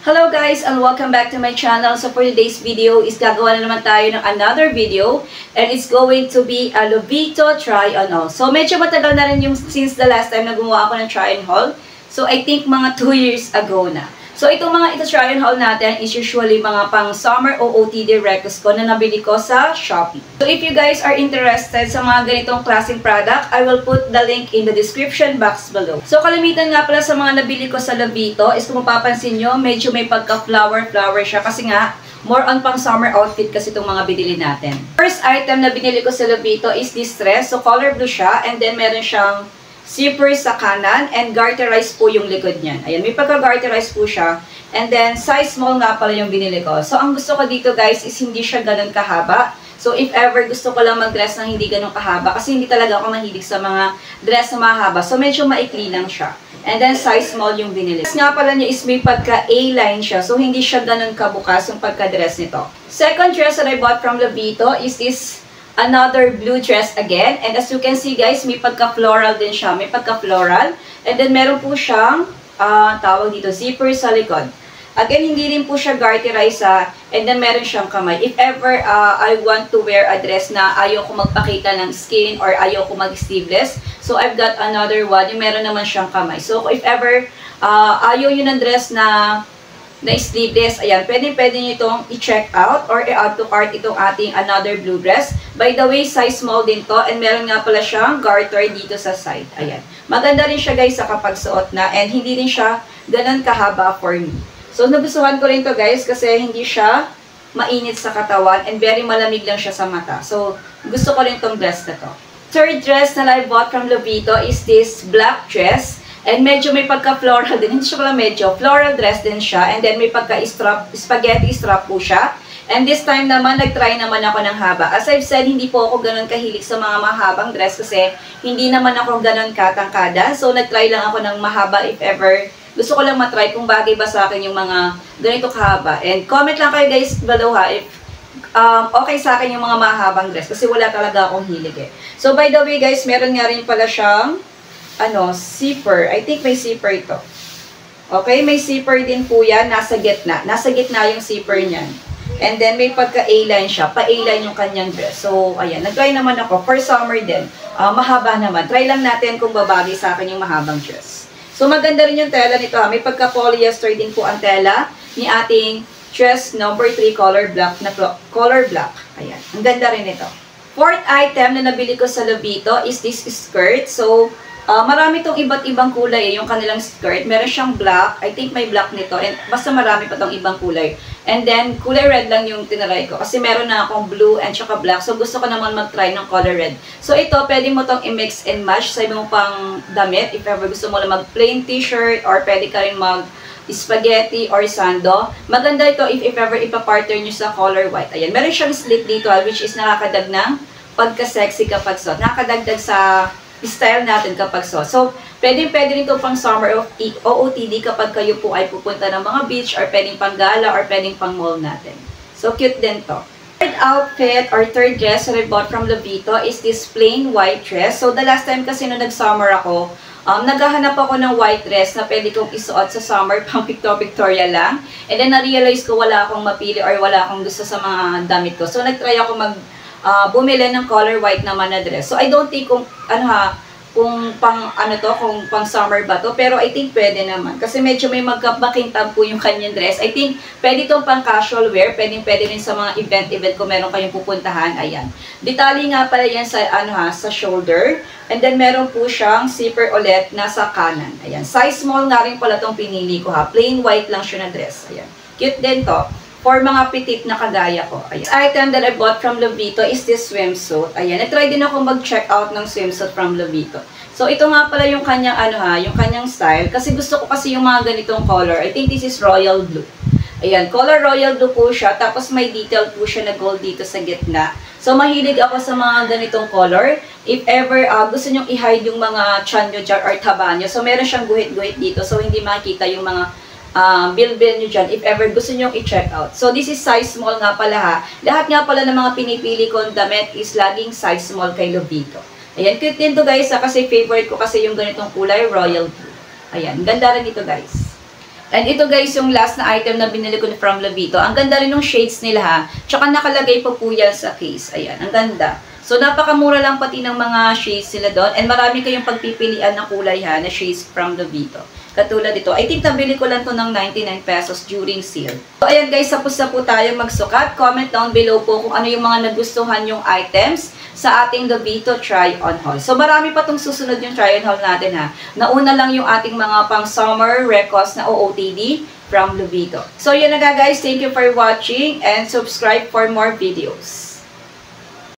Hello guys and welcome back to my channel. So for today's video is gagawa na naman tayo ng another video and it's going to be a Lovito try on haul. So medyo matagal na rin yung since the last time na gumawa ako ng try on haul. So I think mga 2 years ago na. So itong mga ito-try on haul natin is usually mga pang summer o OOTD request ko na nabili ko sa Shopee. So if you guys are interested sa mga ganitong klaseng product, I will put the link in the description box below. So kalimitan nga pala sa mga nabili ko sa Lovito is kung mapapansin nyo, medyo may pagka-flower siya kasi nga more on pang summer outfit kasi itong mga binili natin. First item na binili ko sa Lovito is this dress. So color blue siya and then meron siyang zipper sa kanan and garterized po yung likod niyan. Ayan, may pagka-garterized po siya. And then, size small nga pala yung binili ko. So, ang gusto ko dito guys is hindi siya ganun kahaba. So, if ever gusto ko lang mag-dress na hindi ganun kahaba, kasi hindi talaga ako mahilig sa mga dress na mahaba. So, medyo maikli lang siya. And then, size small yung binili. Dress nga pala niya is may pagka-A-line siya. So, hindi siya ganun kabukas yung pagka-dress nito. Second dress that I bought from Lovito is this another blue dress again. And as you can see guys, may pagka-floral din siya. May pagka-floral. And then meron po siyang, tawag dito, zipper sa likod. Again, hindi rin po siya garterized and then meron siyang kamay. If ever I want to wear a dress na ayaw ko magpakita ng skin or ayaw ko mag-sleeveless, so I've got another one. Yung meron naman siyang kamay. So if ever ayaw yun ng dress na sleeveless, ayan, pwede nyo itong i-check out or i-add to cart itong ating another blue dress. By the way, size small din to and meron nga pala siyang garter dito sa side. Ayan. Maganda rin siya guys sa kapag suot na and hindi rin siya ganun kahaba for me. So, nagustuhan ko rin to guys kasi hindi siya mainit sa katawan and very malamig lang siya sa mata. So, gusto ko rin tong dress na to. Third dress na I bought from Lovito is this black dress. And medyo may pagka-floral din. Hindi siya pala medyo. Floral dress din siya. And then may pagka-strap, spaghetti strap po siya. And this time naman, nag-try naman ako ng haba. As I've said, hindi po ako ganun kahilig sa mga mahabang dress kasi hindi naman ako ganun katangkada. So, nag-try lang ako ng mahaba if ever. Gusto ko lang matry kung bagay ba sa akin yung mga ganito kahaba. And comment lang kayo guys below ha if okay sa akin yung mga mahabang dress. Kasi wala talaga akong hilig eh. So, by the way guys, meron nga rin pala siyang zipper. I think may zipper ito. Okay, may zipper din po yan. Nasa gitna. Nasa gitna yung zipper niyan. And then, may pagka-A-line siya. Pa-A-line yung kanyang dress. So, ayan. Nag-try naman ako. For summer din. Mahaba naman. Try lang natin kung babagay sa akin yung mahabang dress. So, maganda rin yung tela nito. May pagka-polyester din po ang tela ni ating dress number 3 color black. Ayan. Ang ganda rin ito. Fourth item na nabili ko sa Lovito is this skirt. So, marami itong iba't ibang kulay yung kanilang skirt. Meron siyang black. I think may black nito. And basta marami pa itong ibang kulay. And then, kulay red lang yung tinaray ko. Kasi meron na akong blue and saka black. So, gusto ko naman mag-try ng color red. So, ito, pwede mo itong i-mix and match sa ibang pang damit. If ever gusto mo lang mag-plain t-shirt or pwede ka rin mag-spaghetti or sando. Maganda ito if ever ipa-partner nyo sa color white. Ayan. Meron siyang slit dito which is nakakadag ng pagka-sexy kapag suot. Nakakadagdag sa style natin kapag so pwede rin ito pang summer o OOTD kapag kayo po ay pupunta ng mga beach or pwedeng pang gala or pwedeng pang mall natin. So, cute din to. Third outfit or third dress that I bought from Lovito is this plain white dress. So, the last time kasi nung nag-summer ako, naghahanap ako ng white dress na pwede kong isuot sa summer pang pictorial lang. And then, na-realize ko wala akong mapili or wala akong gusto sa mga damit ko. So, nag-try ako bumili ng color white naman na dress. So, I don't think kung kung pang summer ba to. Pero I think pwede naman. Kasi medyo may magkabakintab po yung kanyang dress. I think pwede itong pang casual wear. Pwede rin sa mga event kung meron kayong pupuntahan. Ayan. Detalye nga pala yan sa, sa shoulder. And then meron po siyang zipper ulit nasa kanan. Ayan. Size small nga rin pala itong pinili ko ha. Plain white lang siya na dress. Ayan. Cute din to. For mga petite na kagaya ko. Ayan. This item that I bought from Lovito is this swimsuit. Ayan. Na-try din ako mag-check out ng swimsuit from Lovito. So, ito nga pala yung kanyang, yung kanyang style. Kasi gusto ko kasi yung mga ganitong color. I think this is royal blue. Ayan. Color royal blue po siya. Tapos may detail po siya na gold dito sa gitna. So, mahilig ako sa mga ganitong color. If ever gusto nyong i-hide yung mga chan nyo dyan or taba nyo. So, meron siyang guhit-guhit dito. So, hindi makikita yung mga bill nyo dyan if ever gusto nyo i-check out. So, this is size small nga pala ha. Lahat nga pala ng mga pinipili kong damit is laging size small kay Lovito. Ayan, cute din to guys kasi favorite ko kasi yung ganitong kulay, royal blue. Ayan, ganda rin ito guys. And ito guys, yung last na item na binili ko from Lovito. Ang ganda rin ng shades nila ha. Tsaka nakalagay pa po yan sa case. Ayan, ang ganda. So, napakamura lang pati ng mga shades nila doon. And marami kayong pagpipilian na kulay ha, na shades from Lovito. Katulad dito. I think nabili ko lang to ng 99 pesos during sale. So, ayan guys, tapos na po tayo magsukat. Comment down below po kung ano yung mga nagustuhan yung items sa ating Lovito try-on haul. So, marami pa itong susunod yung try-on haul natin ha. Nauna lang yung ating mga pang-summer records na OOTD from Lovito. So, yun na guys. Thank you for watching and subscribe for more videos.